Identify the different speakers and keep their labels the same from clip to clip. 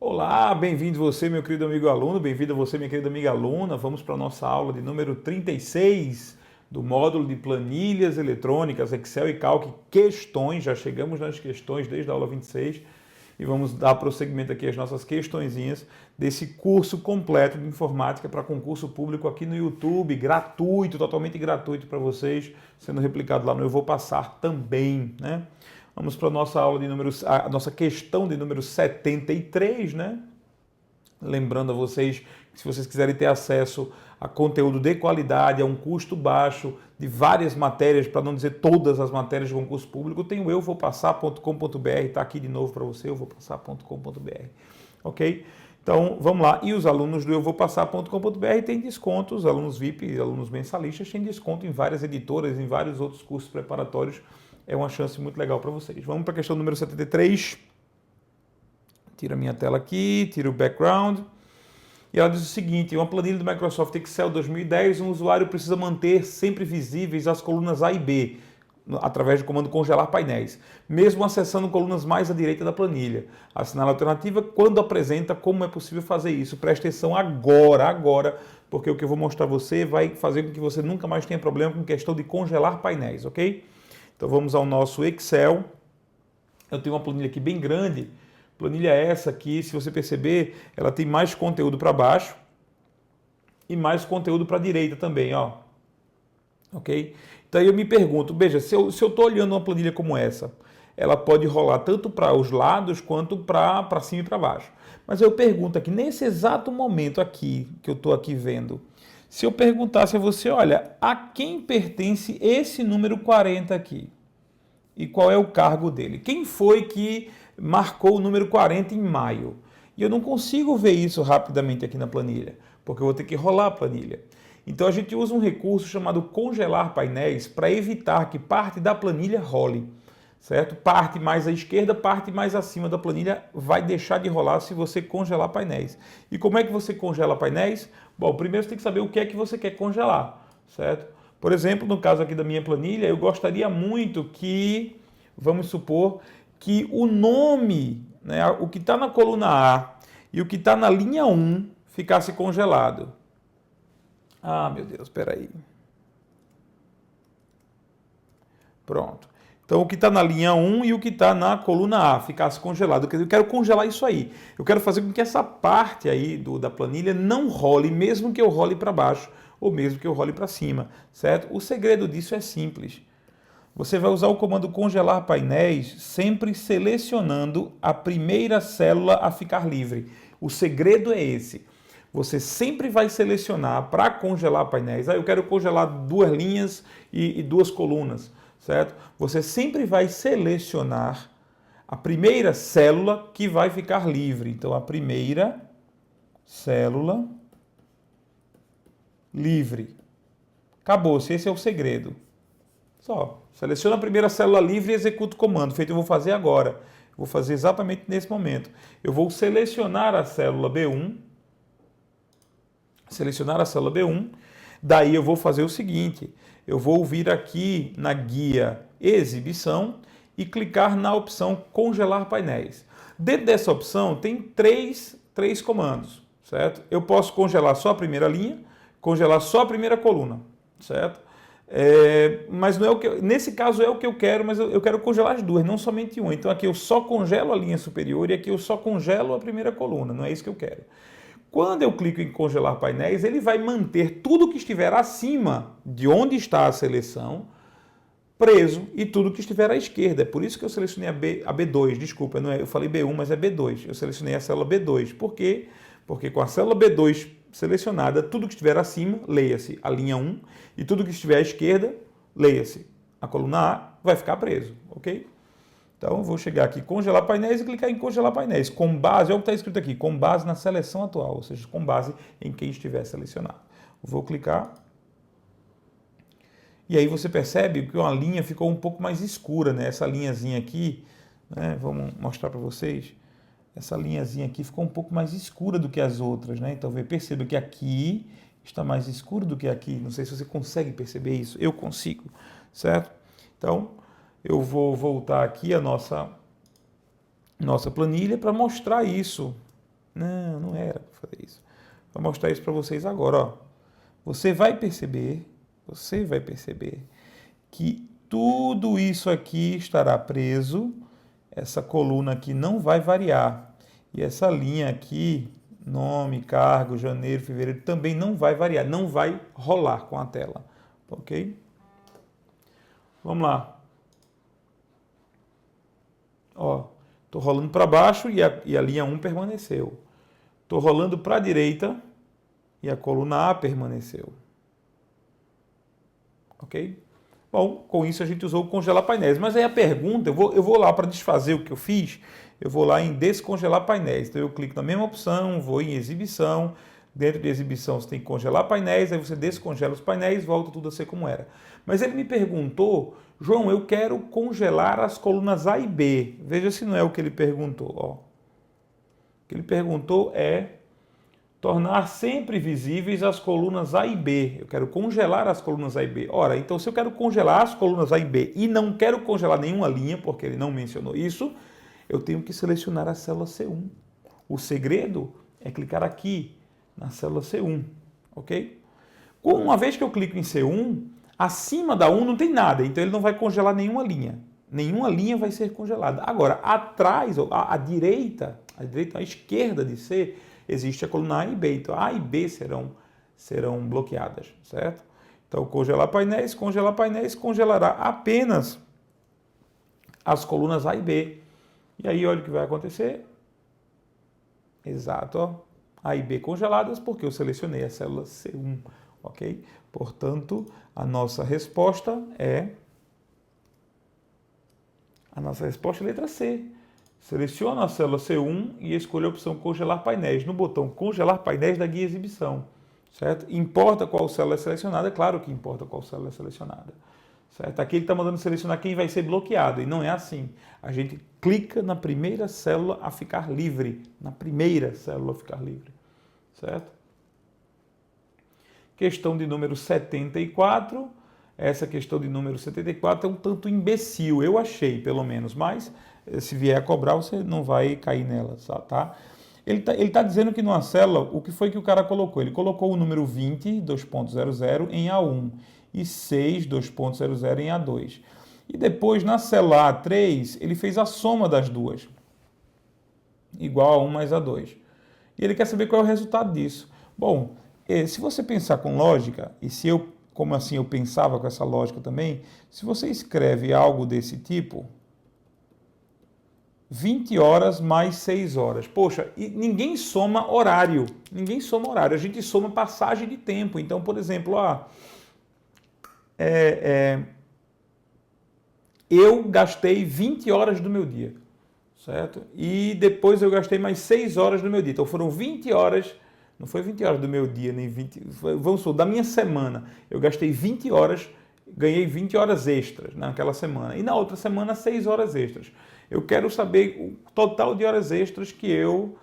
Speaker 1: Olá, bem-vindo você, meu querido amigo aluno, bem-vindo você, minha querida amiga aluna. Vamos para a nossa aula de número 36 do módulo de planilhas eletrônicas, Excel e Calc, questões. Já chegamos nas questões desde a aula 26 e vamos dar prosseguimento aqui às nossas questõezinhas desse curso completo de informática para concurso público aqui no YouTube, gratuito, totalmente gratuito para vocês, sendo replicado lá no Eu Vou Passar também, né? Vamos para a nossa aula de números, a nossa questão de número 73, né? Lembrando a vocês que se vocês quiserem ter acesso a conteúdo de qualidade, a um custo baixo, de várias matérias, para não dizer todas as matérias de concurso público, tem o euvopassar.com.br, está aqui de novo para você, euvopassar.com.br, ok? Então, vamos lá. E os alunos do euvopassar.com.br têm desconto, os alunos VIP e alunos mensalistas têm desconto em várias editoras, em vários outros cursos preparatórios. É uma chance muito legal para vocês. Vamos para a questão número 73. Tira a minha tela aqui, tira o background. E ela diz o seguinte: uma planilha do Microsoft Excel 2010, um usuário precisa manter sempre visíveis as colunas A e B, através do comando congelar painéis, mesmo acessando colunas mais à direita da planilha. Assinale a alternativa quando apresenta como é possível fazer isso. Preste atenção agora, porque o que eu vou mostrar a você vai fazer com que você nunca mais tenha problema com questão de congelar painéis, ok? Então vamos ao nosso Excel. Eu tenho uma planilha aqui bem grande. Planilha essa aqui, se você perceber, ela tem mais conteúdo para baixo e mais conteúdo para a direita também, ó. Ok? Então aí eu me pergunto, veja, se eu estou olhando uma planilha como essa, ela pode rolar tanto para os lados quanto para cima e para baixo. Mas eu pergunto aqui, nesse exato momento aqui, que eu estou aqui vendo, se eu perguntasse a você, olha, a quem pertence esse número 40 aqui? E qual é o cargo dele? Quem foi que marcou o número 40 em maio? E eu não consigo ver isso rapidamente aqui na planilha, porque eu vou ter que rolar a planilha. Então a gente usa um recurso chamado congelar painéis para evitar que parte da planilha role, certo? Parte mais à esquerda, parte mais acima da planilha vai deixar de rolar se você congelar painéis. E como é que você congela painéis? Bom, primeiro você tem que saber o que é que você quer congelar, certo? Por exemplo, no caso aqui da minha planilha, eu gostaria muito que, vamos supor, que o nome, né, o que está na coluna A e o que está na linha 1 ficasse congelado. Ah, meu Deus, espera aí. Pronto. Então, o que está na linha 1 e o que está na coluna A ficasse congelado. Eu quero congelar isso aí. Eu quero fazer com que essa parte aí da planilha não role, mesmo que eu role para baixo ou mesmo que eu role para cima, certo? O segredo disso é simples. Você vai usar o comando congelar painéis sempre selecionando a primeira célula a ficar livre. O segredo é esse. Você sempre vai selecionar para congelar painéis. Eu quero congelar duas linhas e duas colunas, certo? Você sempre vai selecionar a primeira célula que vai ficar livre. Então, a primeira célula livre. Acabou-se, esse é o segredo. Só, seleciona a primeira célula livre e executa o comando. Feito, eu vou fazer agora. Vou fazer exatamente nesse momento. Eu vou selecionar a célula B1. Selecionar a célula B1. Daí eu vou fazer o seguinte. Eu vou vir aqui na guia Exibição e clicar na opção Congelar Painéis. Dentro dessa opção tem três comandos, certo? Eu posso congelar só a primeira linha, congelar só a primeira coluna, certo? Mas não é o que nesse caso é o que eu quero, mas eu quero congelar as duas, não somente uma. Então aqui eu só congelo a linha superior e aqui eu só congelo a primeira coluna, não é isso que eu quero. Quando eu clico em congelar painéis, ele vai manter tudo que estiver acima de onde está a seleção preso e tudo que estiver à esquerda. É por isso que eu selecionei a B2, desculpa, não é, eu falei B1, mas é B2. Eu selecionei a célula B2. Por quê? Porque com a célula B2 selecionada, tudo que estiver acima, leia-se a linha 1, e tudo que estiver à esquerda, leia-se a coluna A, vai ficar preso, ok? Então, eu vou chegar aqui, congelar painéis e clicar em congelar painéis, com base, olha o que está escrito aqui, com base na seleção atual, ou seja, com base em quem estiver selecionado. Vou clicar. E aí você percebe que uma linha ficou um pouco mais escura, né? Essa linhazinha aqui, né? Vamos mostrar para vocês. Essa linhazinha aqui ficou um pouco mais escura do que as outras, né? Então, perceba que aqui está mais escuro do que aqui. Não sei se você consegue perceber isso. Eu consigo, certo? Então, eu vou voltar aqui a nossa planilha para mostrar isso, Não, não era para fazer isso. Vou mostrar isso para vocês agora, ó. Você vai perceber que tudo isso aqui estará preso, essa coluna aqui não vai variar. E essa linha aqui, nome, cargo, janeiro, fevereiro, também não vai variar, não vai rolar com a tela, ok? Vamos lá. Ó, estou rolando para baixo e a linha 1 permaneceu. Estou rolando para a direita e a coluna A permaneceu. Ok? Bom, com isso a gente usou o congelar painéis. Mas aí a pergunta, eu vou lá para desfazer o que eu fiz, eu vou lá em descongelar painéis. Então eu clico na mesma opção, vou em exibição. Dentro de exibição você tem que congelar painéis, aí você descongela os painéis, volta tudo a ser como era. Mas ele me perguntou, João, eu quero congelar as colunas A e B. Veja se não é o que ele perguntou. Ó. O que ele perguntou é tornar sempre visíveis as colunas A e B. Eu quero congelar as colunas A e B. Ora, então se eu quero congelar as colunas A e B e não quero congelar nenhuma linha, porque ele não mencionou isso, eu tenho que selecionar a célula C1. O segredo é clicar aqui na célula C1, ok? Uma vez que eu clico em C1, acima da 1 não tem nada, então ele não vai congelar nenhuma linha. Nenhuma linha vai ser congelada. Agora, atrás, à direita, à esquerda de C, existe a coluna A e B. Então, A e B serão bloqueadas, certo? Então, congelar painéis, congelará apenas as colunas A e B. E aí, olha o que vai acontecer. Exato, ó. A e B congeladas, porque eu selecionei a célula C1, ok? Portanto, a nossa resposta é a letra C. Seleciono a célula C1 e escolho a opção congelar painéis no botão congelar painéis da guia exibição, certo? Importa qual célula é selecionada? Claro que importa qual célula é selecionada, certo? Aqui ele está mandando selecionar quem vai ser bloqueado e não é assim. A gente clica na primeira célula a ficar livre, certo? Questão de número 74. Essa questão de número 74 é um tanto imbecil, eu achei, pelo menos, mas se vier a cobrar, você não vai cair nela, tá? Ele tá dizendo que numa célula, o que foi que o cara colocou? Ele colocou o número 20, 2.00 em A1 e 6, 2.00 em A2. E depois, na célula A3, ele fez a soma das duas, igual a 1 mais A2. E ele quer saber qual é o resultado disso. Bom, se você pensar com lógica, e se eu, como assim eu pensava com essa lógica também, se você escreve algo desse tipo, 20 horas mais 6 horas. Poxa, e ninguém soma horário. A gente soma passagem de tempo. Então, por exemplo, eu gastei 20 horas do meu dia, certo? E depois eu gastei mais 6 horas do meu dia. Então foram 20 horas, não foi 20 horas do meu dia, nem 20, vamos supor, da minha semana. Eu gastei 20 horas, ganhei 20 horas extras naquela semana. E na outra semana, 6 horas extras. Eu quero saber o total de horas extras que eu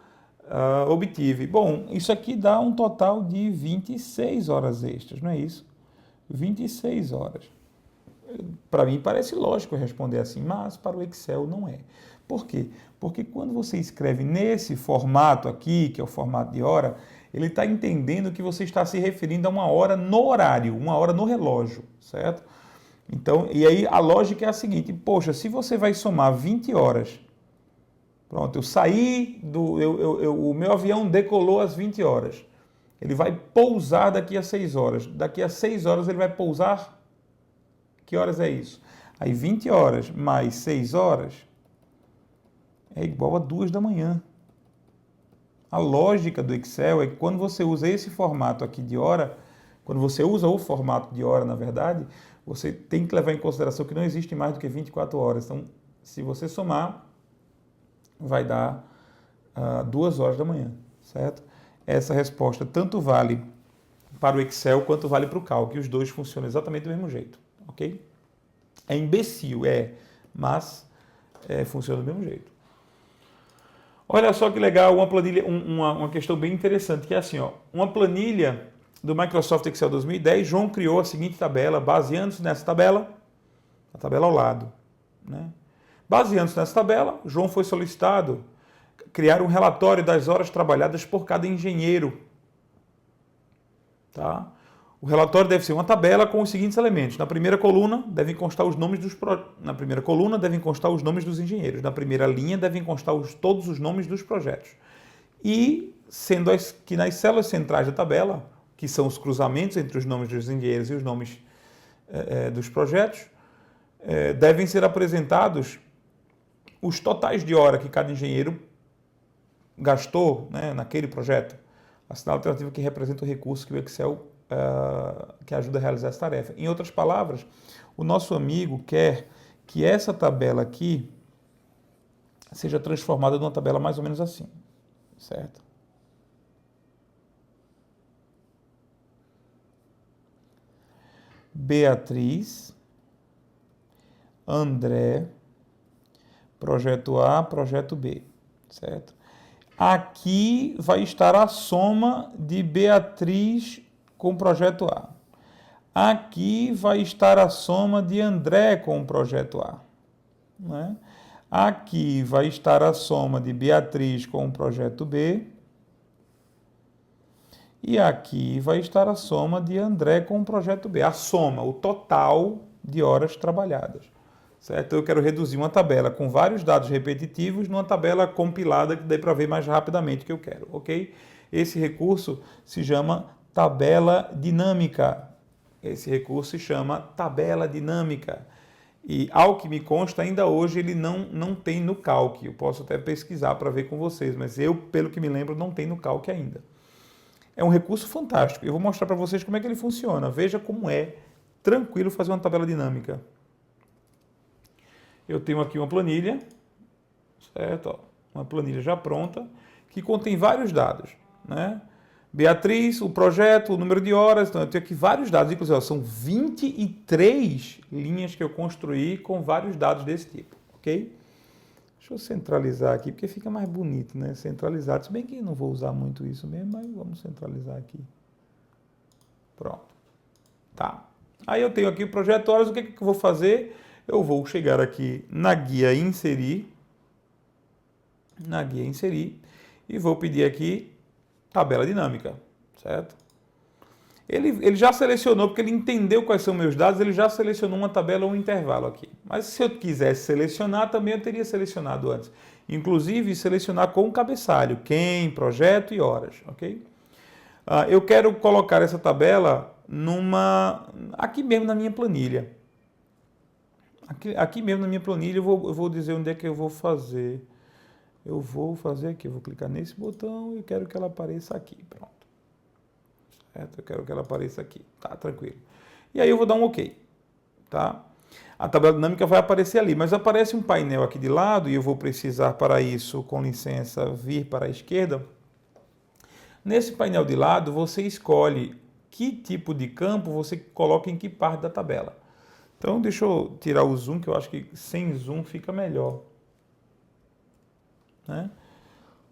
Speaker 1: obtive. Bom, isso aqui dá um total de 26 horas extras, não é isso? 26 horas. Para mim parece lógico responder assim, mas para o Excel não é. Por quê? Porque quando você escreve nesse formato aqui, que é o formato de hora, ele está entendendo que você está se referindo a uma hora no horário, uma hora no relógio, certo? Então, e aí a lógica é a seguinte, poxa, se você vai somar 20 horas, pronto, eu saí, o meu avião decolou às 20 horas, ele vai pousar daqui a 6 horas, daqui a 6 horas ele vai pousar, que horas é isso? Aí 20 horas mais 6 horas é igual a 2 da manhã. A lógica do Excel é que quando você usa esse formato aqui de hora, quando você usa o formato de hora, na verdade, você tem que levar em consideração que não existe mais do que 24 horas. Então, se você somar, vai dar 2 horas da manhã, certo? Essa resposta tanto vale para o Excel quanto vale para o Calc. Os dois funcionam exatamente do mesmo jeito, ok? É imbecil, mas funciona do mesmo jeito. Olha só que legal, uma planilha, uma questão bem interessante, que é assim, ó, uma planilha do Microsoft Excel 2010, João criou a seguinte tabela, baseando-se nessa tabela, a tabela ao lado, né? Baseando-se nessa tabela, João foi solicitado. criar um relatório das horas trabalhadas por cada engenheiro. Tá? O relatório deve ser uma tabela com os seguintes elementos. Na primeira coluna devem constar os nomes Na primeira coluna devem constar os nomes dos engenheiros. Na primeira linha devem constar todos os nomes dos projetos. E sendo que nas células centrais da tabela, que são os cruzamentos entre os nomes dos engenheiros e os nomes dos projetos, devem ser apresentados os totais de hora que cada engenheiro gastou, né, naquele projeto. Assinala a alternativa que representa o recurso que o Excel que ajuda a realizar essa tarefa. Em outras palavras, o nosso amigo quer que essa tabela aqui seja transformada numa tabela mais ou menos assim, certo? Beatriz, André, projeto A, projeto B, certo? Aqui vai estar a soma de Beatriz com o projeto A. Aqui vai estar a soma de André com o projeto A. Né? Aqui vai estar a soma de Beatriz com o projeto B. E aqui vai estar a soma de André com o projeto B. A soma, o total de horas trabalhadas. Certo? Eu quero reduzir uma tabela com vários dados repetitivos numa tabela compilada que dê para ver mais rapidamente o que eu quero. Ok? Esse recurso se chama tabela dinâmica. Esse recurso se chama tabela dinâmica. E, ao que me consta, ainda hoje ele não tem no Calc. Eu posso até pesquisar para ver com vocês, mas eu, pelo que me lembro, não tem no Calc ainda. É um recurso fantástico. Eu vou mostrar para vocês como é que ele funciona. Veja como é tranquilo fazer uma tabela dinâmica. Eu tenho aqui uma planilha, certo? Ó, uma planilha já pronta, que contém vários dados, né? Beatriz, o projeto, o número de horas, então eu tenho aqui vários dados, inclusive ó, são 23 linhas que eu construí com vários dados desse tipo, ok? Deixa eu centralizar aqui, porque fica mais bonito, né? Centralizado, se bem que não vou usar muito isso mesmo, mas vamos centralizar aqui. Pronto. Tá. Aí eu tenho aqui o projeto horas, o que eu vou fazer? Eu vou chegar aqui na guia inserir, e vou pedir aqui tabela dinâmica, certo? Ele já selecionou, porque ele entendeu quais são meus dados, ele já selecionou uma tabela ou um intervalo aqui. Mas se eu quisesse selecionar, também eu teria selecionado antes. Inclusive, selecionar com o cabeçalho, quem, projeto e horas, ok? Eu quero colocar essa tabela aqui mesmo na minha planilha. Aqui mesmo na minha planilha eu vou dizer onde é que eu vou fazer. Eu vou fazer aqui, eu vou clicar nesse botão e quero que ela apareça aqui, pronto. Certo? Eu quero que ela apareça aqui, tá, tranquilo. E aí eu vou dar um OK, tá? A tabela dinâmica vai aparecer ali, mas aparece um painel aqui de lado e eu vou precisar para isso, com licença, vir para a esquerda. Nesse painel de lado você escolhe que tipo de campo você coloca em que parte da tabela. Então deixa eu tirar o zoom, que eu acho que sem zoom fica melhor. Né?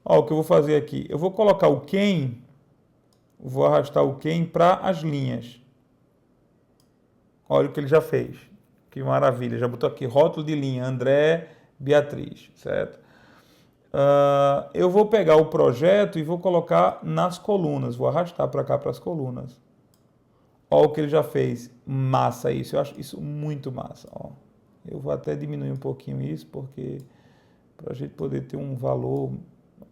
Speaker 1: Ó, o que eu vou fazer aqui, eu vou colocar o quem, vou arrastar o quem para as linhas. Olha o que ele já fez, que maravilha, já botou aqui rótulo de linha, André, Beatriz, certo? Eu vou pegar o projeto e vou colocar nas colunas, vou arrastar para cá para as colunas. Olha o que ele já fez, massa isso, eu acho isso muito massa. Ó. Eu vou até diminuir um pouquinho isso, porque para a gente poder ter um valor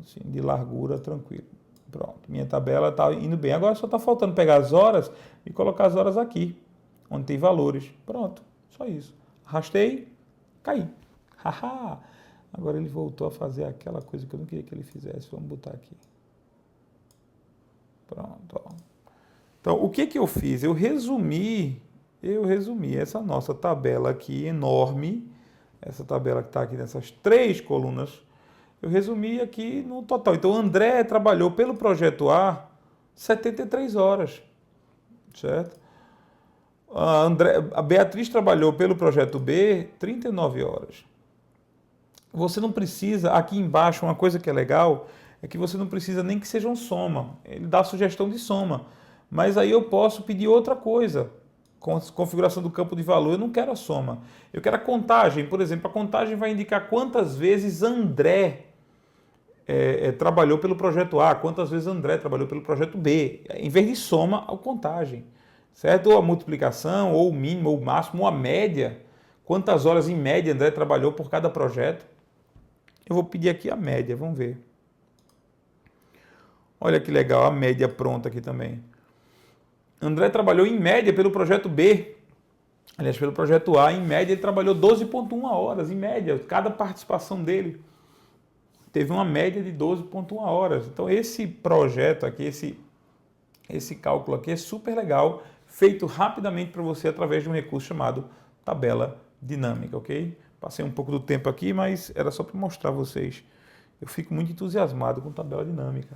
Speaker 1: assim, de largura tranquilo. Pronto, minha tabela está indo bem. Agora só está faltando pegar as horas e colocar as horas aqui, onde tem valores. Pronto, só isso. Arrastei, caí. Haha! Agora ele voltou a fazer aquela coisa que eu não queria que ele fizesse. Vamos botar aqui. Pronto, ó. Então, o que eu fiz? Eu resumi essa nossa tabela aqui enorme, essa tabela que está aqui nessas 3 colunas, eu resumi aqui no total. Então, o André trabalhou pelo projeto A 73 horas, certo? A Beatriz trabalhou pelo projeto B 39 horas. Você não precisa, aqui embaixo, uma coisa que é legal, é que você não precisa nem que seja um soma. Ele dá a sugestão de soma. Mas aí eu posso pedir outra coisa, com a configuração do campo de valor. Eu não quero a soma, eu quero a contagem. Por exemplo, a contagem vai indicar quantas vezes André trabalhou pelo projeto A, quantas vezes André trabalhou pelo projeto B. Em vez de soma, a contagem, certo? Ou a multiplicação, ou o mínimo, ou o máximo, ou a média. Quantas horas em média André trabalhou por cada projeto? Eu vou pedir aqui a média, vamos ver. Olha que legal, a média pronta aqui também. André trabalhou em média pelo projeto B. Aliás, pelo projeto A, em média, ele trabalhou 12,1 horas, em média. Cada participação dele teve uma média de 12,1 horas. Então, esse projeto aqui, esse cálculo aqui é super legal, feito rapidamente para você através de um recurso chamado tabela dinâmica, ok? Passei um pouco do tempo aqui, mas era só para mostrar a vocês. Eu fico muito entusiasmado com tabela dinâmica.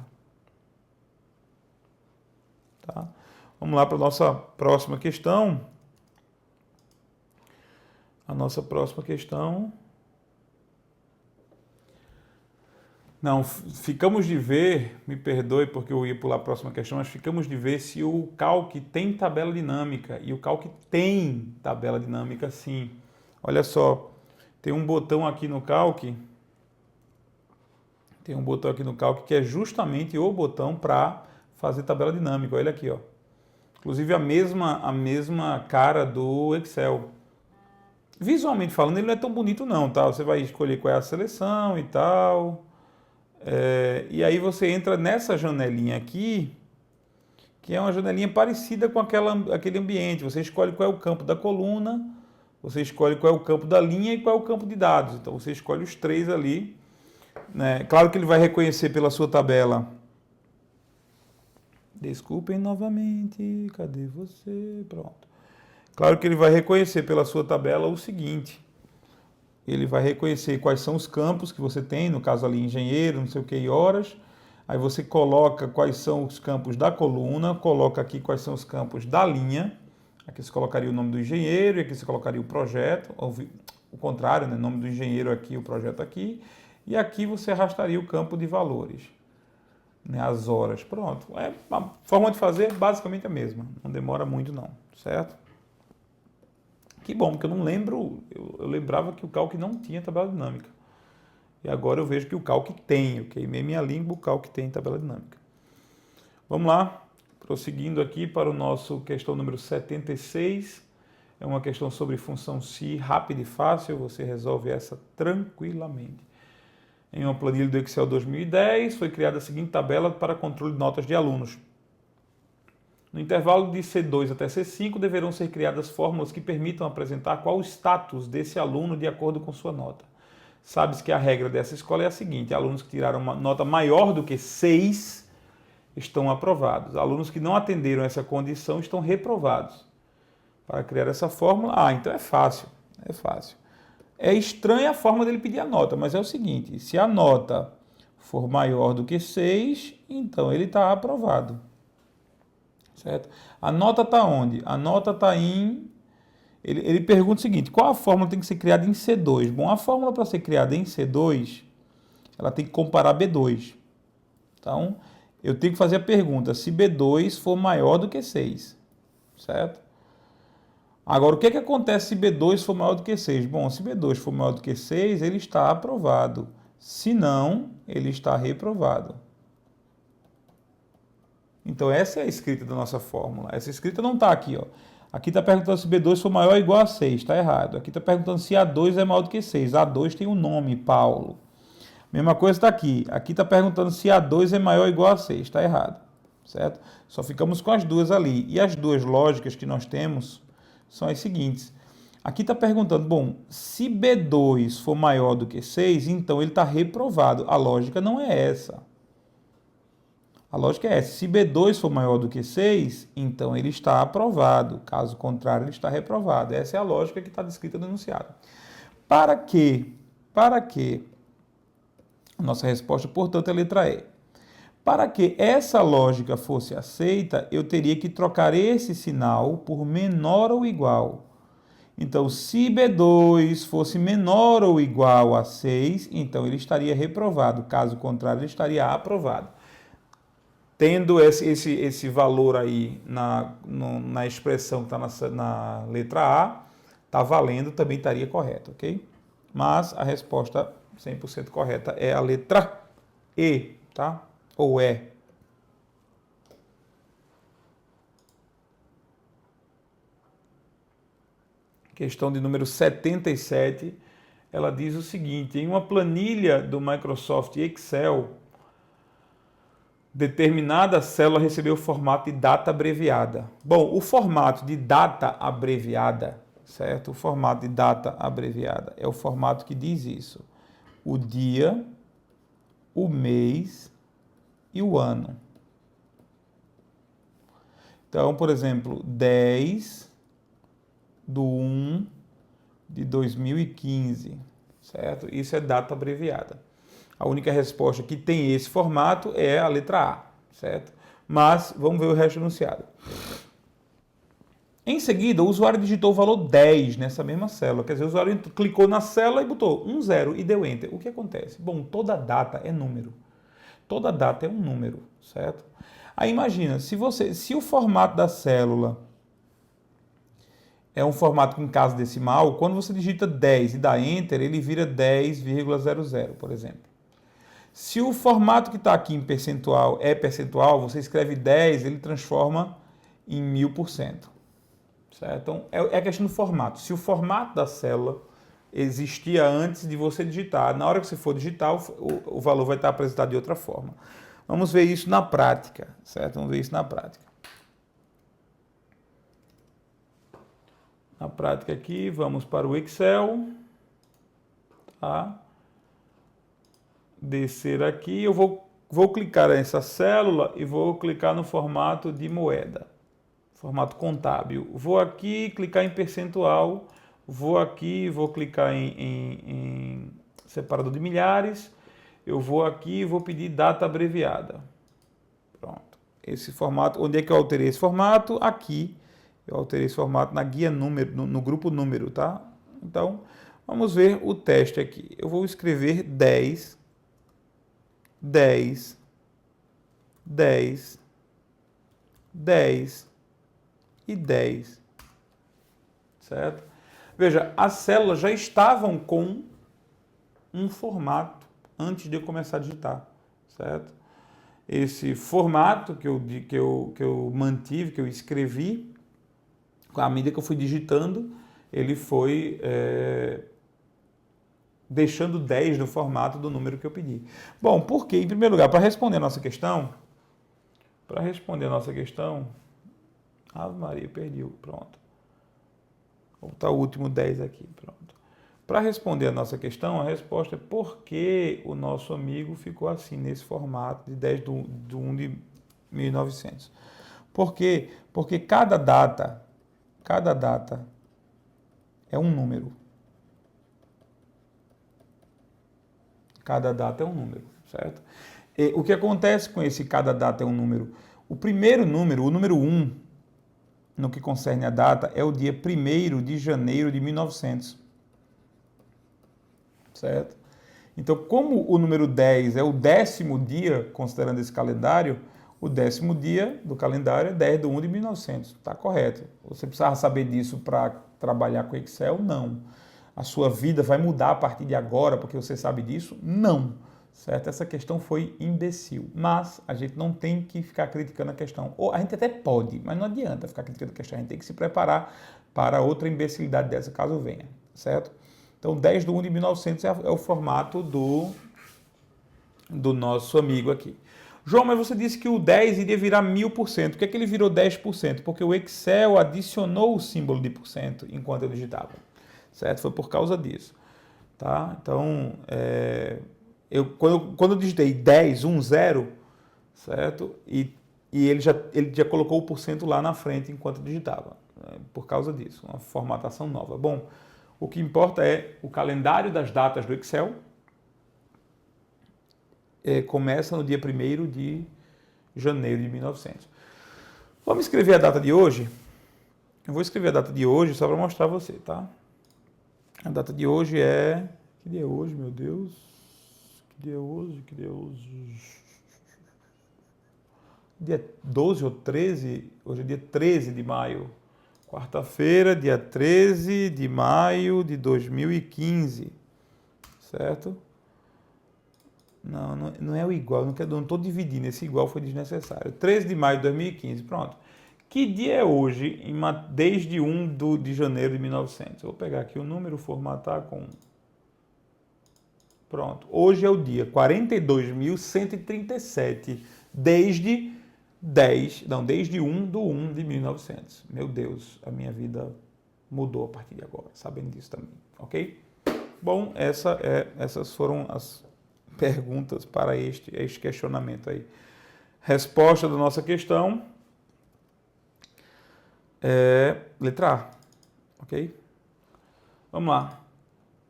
Speaker 1: Tá? Vamos lá para a nossa próxima questão. A nossa próxima questão. Não, ficamos de ver, me perdoe porque eu ia pular a próxima questão, mas ficamos de ver se o Calc tem tabela dinâmica. E o Calc tem tabela dinâmica sim. Olha só, tem um botão aqui no Calc. Tem um botão aqui no Calc que é justamente o botão para fazer tabela dinâmica. Olha aqui, ó. Inclusive a mesma cara do Excel. Visualmente falando, ele não é tão bonito não, tá? Você vai escolher qual é a seleção e tal. E aí você entra nessa janelinha aqui, que é uma janelinha parecida com aquele ambiente. Você escolhe qual é o campo da coluna, você escolhe qual é o campo da linha e qual é o campo de dados. Então você escolhe os três ali. Né? Claro que ele vai reconhecer pela sua tabela. Desculpem novamente, cadê você? Pronto. Claro que ele vai reconhecer pela sua tabela o seguinte. Ele vai reconhecer quais são os campos que você tem, no caso ali engenheiro, não sei o que, e horas. Aí você coloca quais são os campos da coluna, coloca aqui quais são os campos da linha. Aqui você colocaria o nome do engenheiro, e aqui você colocaria o projeto, ou o contrário, né? O nome do engenheiro aqui, o projeto aqui. E aqui você arrastaria o campo de valores, né? As horas. Pronto. A forma de fazer é basicamente a mesma. Não demora muito não, certo? Que bom, porque eu não lembro, eu lembrava que o Calc não tinha tabela dinâmica. E agora eu vejo que o Calc tem, eu queimei minha língua, o Calc tem tabela dinâmica. Vamos lá, prosseguindo aqui para o nosso questão número 76. É uma questão sobre função si, rápida e fácil, você resolve essa tranquilamente. Em uma planilha do Excel 2010, foi criada a seguinte tabela para controle de notas de alunos. No intervalo de C2 até C5, deverão ser criadas fórmulas que permitam apresentar qual o status desse aluno de acordo com sua nota. Sabe-se que a regra dessa escola é a seguinte: alunos que tiraram uma nota maior do que 6 estão aprovados. Alunos que não atenderam essa condição estão reprovados. Para criar essa fórmula, então é fácil, é fácil. É estranha a forma dele pedir a nota, mas é o seguinte: se a nota for maior do que 6, então ele está aprovado. Certo? A nota está onde? A nota está em... Ele pergunta o seguinte: qual a fórmula tem que ser criada em C2? Bom, a fórmula para ser criada em C2, ela tem que comparar B2. Então, eu tenho que fazer a pergunta se B2 for maior do que 6. Certo? Agora, o que acontece se B2 for maior do que 6? Bom, se B2 for maior do que 6, ele está aprovado. Se não, ele está reprovado. Então, essa é a escrita da nossa fórmula. Essa escrita não está aqui, ó. Aqui está perguntando se B2 for maior ou igual a 6, está errado. Aqui está perguntando se A2 é maior do que 6. A2 tem um nome, Paulo. Mesma coisa está aqui. Aqui está perguntando se A2 é maior ou igual a 6, está errado. Certo? Só ficamos com as duas ali. E as duas lógicas que nós temos são as seguintes. Aqui está perguntando, bom, se B2 for maior do que 6, então ele está reprovado. A lógica não é essa. A lógica é essa: se B2 for maior do que 6, então ele está aprovado. Caso contrário, ele está reprovado. Essa é a lógica que está descrita no enunciado. Para que? A nossa resposta, portanto, é a letra E. Para que essa lógica fosse aceita, eu teria que trocar esse sinal por menor ou igual. Então, se B2 fosse menor ou igual a 6, então ele estaria reprovado. Caso contrário, ele estaria aprovado. Tendo esse valor aí na expressão que está na letra A, está valendo, também estaria correto, ok? Mas a resposta 100% correta é a letra E, tá? Ou é. Questão de número 77, ela diz o seguinte: em uma planilha do Microsoft Excel, determinada célula recebeu o formato de data abreviada. Bom, o formato de data abreviada, certo? O formato de data abreviada é o formato que diz isso: o dia, o mês e o ano. Então, por exemplo, 10/1/2015, certo? Isso é data abreviada. A única resposta que tem esse formato é a letra A, certo? Mas vamos ver o resto do enunciado. Em seguida, o usuário digitou o valor 10 nessa mesma célula. Quer dizer, o usuário clicou na célula e botou 0 e deu Enter. O que acontece? Bom, toda data é número. Toda data é um número, certo? Aí imagina, se o formato da célula é um formato com casa decimal, quando você digita 10 e dá Enter, ele vira 10,00, por exemplo. Se o formato que está aqui em percentual é percentual, você escreve 10, ele transforma em 1000%. Certo? Então, é a questão do formato. Se o formato da célula existia antes de você digitar, na hora que você for digitar, o valor vai estar apresentado de outra forma. Vamos ver isso na prática, certo? Vamos ver isso na prática. Na prática aqui, vamos para o Excel. Tá? Descer aqui, eu vou clicar nessa célula e vou clicar no formato de moeda. Formato contábil. Vou aqui clicar em percentual, vou aqui, vou clicar em separador de milhares, eu vou aqui e vou pedir data abreviada. Pronto. Esse formato, onde é que eu alterei esse formato? Aqui. Eu alterei esse formato na guia número, no grupo número, tá? Então, vamos ver o teste aqui. Eu vou escrever 10, 10, 10, 10 e 10, certo? Veja, as células já estavam com um formato antes de eu começar a digitar, certo? Esse formato que eu mantive, que eu escrevi, à medida que eu fui digitando, ele foi deixando 10 no formato do número que eu pedi. Bom, por quê? Em primeiro lugar, para responder a nossa questão, Ave Maria, perdi. Pronto. Vou botar o último 10 aqui. Pronto. Para responder a nossa questão, a resposta é por que o nosso amigo ficou assim, nesse formato de 10 do 1 de 1900. Por quê? Porque cada data é um número. Cada data é um número, certo? E o que acontece com esse cada data é um número? O primeiro número, o número 1, no que concerne a data, é o dia 1º de janeiro de 1900. Certo? Então, como o número 10 é o 10º dia, considerando esse calendário, o 10º dia do calendário é 10/1 de 1900. Está correto. Você precisava saber disso para trabalhar com Excel? Não. A sua vida vai mudar a partir de agora porque você sabe disso? Não. Certo? Essa questão foi imbecil. Mas a gente não tem que ficar criticando a questão. Ou a gente até pode, mas não adianta ficar criticando a questão. A gente tem que se preparar para outra imbecilidade dessa, caso venha. Certo? Então, 10/1 de 1900 é o formato do nosso amigo aqui. João, mas você disse que o 10 iria virar 1000%. Por que é que ele virou 10%? Porque o Excel adicionou o símbolo de % enquanto eu digitava. Certo? Foi por causa disso. Tá? Então, quando eu digitei 10, 1, 0, certo? E ele já colocou o % lá na frente enquanto eu digitava. Por causa disso, uma formatação nova. Bom, o que importa é o calendário das datas do Excel. Começa no dia 1º de janeiro de 1900. Vamos escrever a data de hoje? Eu vou escrever a data de hoje só para mostrar a você, tá? A data de hoje é... Que dia é hoje, meu Deus? Que dia é hoje? Que dia é hoje? Dia 12 ou 13? Hoje é dia 13 de maio. Quarta-feira, dia 13 de maio de 2015. Certo? Não é o igual, não estou dividindo, esse igual foi desnecessário. 13 de maio de 2015, pronto. Que dia é hoje, desde 1 de janeiro de 1900? Eu vou pegar aqui o número, formatar com... Pronto, hoje é o dia 42.137, desde 1 de 1 de 1900. Meu Deus, a minha vida mudou a partir de agora, sabendo disso também, ok? Bom, essas foram as perguntas para este questionamento aí. Resposta da nossa questão é letra A, ok? Vamos lá.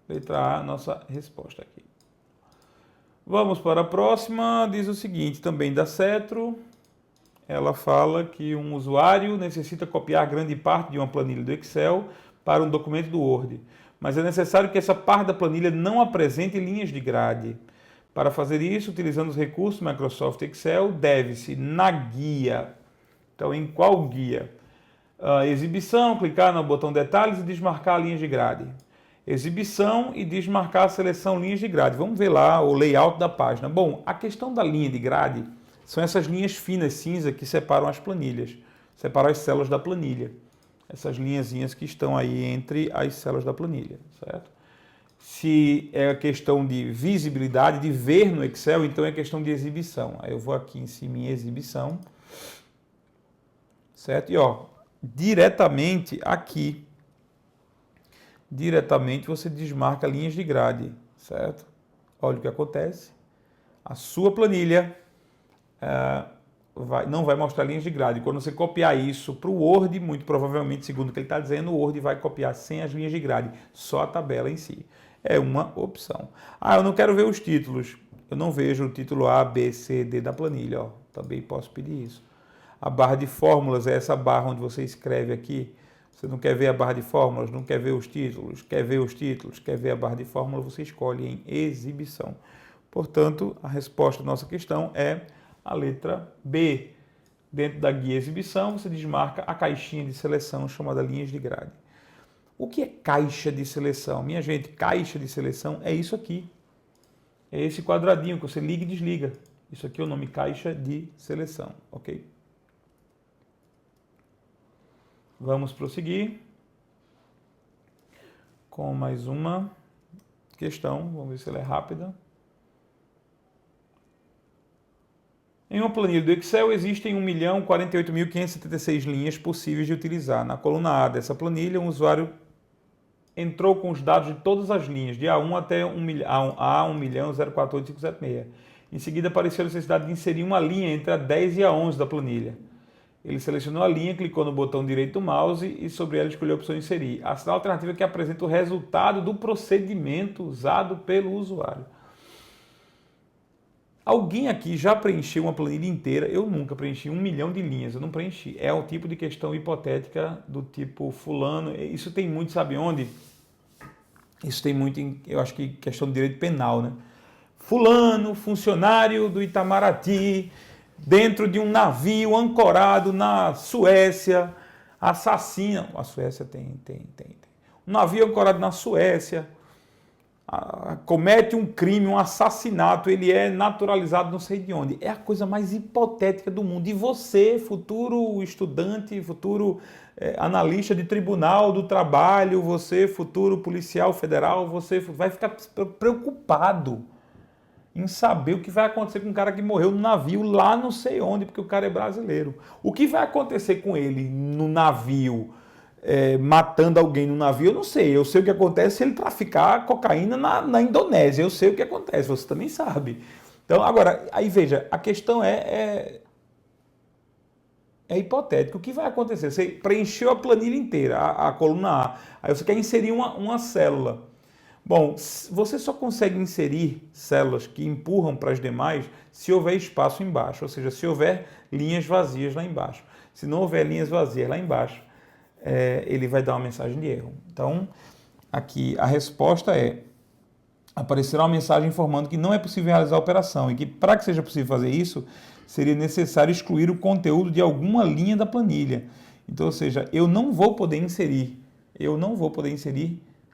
Speaker 1: Letra A, nossa resposta aqui. Vamos para a próxima. Diz o seguinte, também da Cetro. Ela fala que um usuário necessita copiar grande parte de uma planilha do Excel para um documento do Word, mas é necessário que essa parte da planilha não apresente linhas de grade. Para fazer isso, utilizando os recursos do Microsoft Excel, deve-se na guia. Então, em qual guia? Exibição, clicar no botão detalhes e desmarcar linhas de grade. Exibição e desmarcar a seleção linhas de grade. Vamos ver lá o layout da página. Bom, a questão da linha de grade são essas linhas finas cinza que separam as planilhas, separam as células da planilha. Essas linhazinhas que estão aí entre as células da planilha, certo? Se é a questão de visibilidade, de ver no Excel, então é questão de exibição. Aí eu vou aqui em cima em exibição, certo? E ó, diretamente aqui, você desmarca linhas de grade, certo? Olha o que acontece. A sua planilha não vai mostrar linhas de grade. Quando você copiar isso para o Word, muito provavelmente, segundo o que ele está dizendo, o Word vai copiar sem as linhas de grade, só a tabela em si. É uma opção. Eu não quero ver os títulos. Eu não vejo o título A, B, C, D da planilha. Ó. Também posso pedir isso. A barra de fórmulas é essa barra onde você escreve aqui. Você não quer ver a barra de fórmulas, não quer ver os títulos, quer ver os títulos, quer ver a barra de fórmula, você escolhe em exibição. Portanto, a resposta da nossa questão é a letra B. Dentro da guia exibição, você desmarca a caixinha de seleção chamada linhas de grade. O que é caixa de seleção? Minha gente, caixa de seleção é isso aqui. É esse quadradinho que você liga e desliga. Isso aqui é o nome caixa de seleção, ok? Vamos prosseguir com mais uma questão. Vamos ver se ela é rápida. Em uma planilha do Excel existem 1.048.576 linhas possíveis de utilizar. Na coluna A dessa planilha, um usuário entrou com os dados de todas as linhas, de A1 até A1.048.576. Em seguida, apareceu a necessidade de inserir uma linha entre a 10 e a 11 da planilha. Ele selecionou a linha, clicou no botão direito do mouse e sobre ela escolheu a opção inserir. A alternativa que apresenta o resultado do procedimento usado pelo usuário. Alguém aqui já preencheu uma planilha inteira? Eu nunca preenchi 1 milhão de linhas, eu não preenchi. É um tipo de questão hipotética do tipo fulano. Isso tem muito, sabe onde? Isso tem muito, eu acho que questão de direito penal, né? Fulano, funcionário do Itamaraty, dentro de um navio ancorado na Suécia, assassina. A Suécia tem. Um navio ancorado na Suécia, comete um crime, um assassinato, ele é naturalizado não sei de onde. É a coisa mais hipotética do mundo. E você, futuro estudante, futuro analista de tribunal do trabalho, você, futuro policial federal, você vai ficar preocupado em saber o que vai acontecer com um cara que morreu no navio lá não sei onde, porque o cara é brasileiro. O que vai acontecer com ele no navio, matando alguém no navio, eu não sei. Eu sei o que acontece se ele traficar cocaína na Indonésia. Eu sei o que acontece, você também sabe. Então, agora, aí veja, a questão é hipotética. O que vai acontecer? Você preencheu a planilha inteira, a coluna A, aí você quer inserir uma célula. Bom, você só consegue inserir células que empurram para as demais se houver espaço embaixo, ou seja, se houver linhas vazias lá embaixo. Se não houver linhas vazias lá embaixo, ele vai dar uma mensagem de erro. Então, aqui a resposta aparecerá uma mensagem informando que não é possível realizar a operação e que, para que seja possível fazer isso, seria necessário excluir o conteúdo de alguma linha da planilha. Então, ou seja, eu não vou poder inserir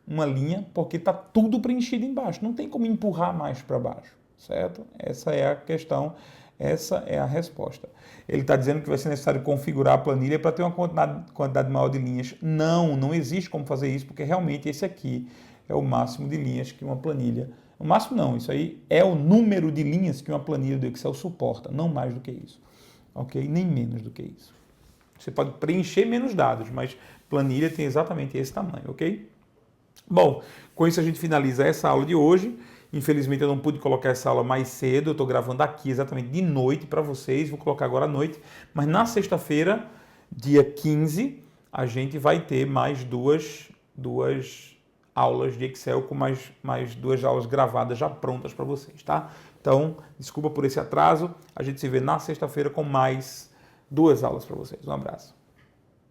Speaker 1: uma linha porque está tudo preenchido embaixo. Não tem como empurrar mais para baixo, certo? Essa é a questão, essa é a resposta. Ele está dizendo que vai ser necessário configurar a planilha para ter uma quantidade maior de linhas. Não existe como fazer isso, porque realmente esse aqui é o máximo de linhas que uma planilha... O máximo não, isso aí é o número de linhas que uma planilha do Excel suporta, não mais do que isso, ok? Nem menos do que isso. Você pode preencher menos dados, mas planilha tem exatamente esse tamanho, ok? Bom, com isso a gente finaliza essa aula de hoje. Infelizmente eu não pude colocar essa aula mais cedo, eu estou gravando aqui exatamente de noite para vocês, vou colocar agora à noite, mas na sexta-feira, dia 15, a gente vai ter mais duas aulas de Excel com mais 2 aulas gravadas já prontas para vocês, tá? Então, desculpa por esse atraso, a gente se vê na sexta-feira com mais 2 aulas para vocês. Um abraço.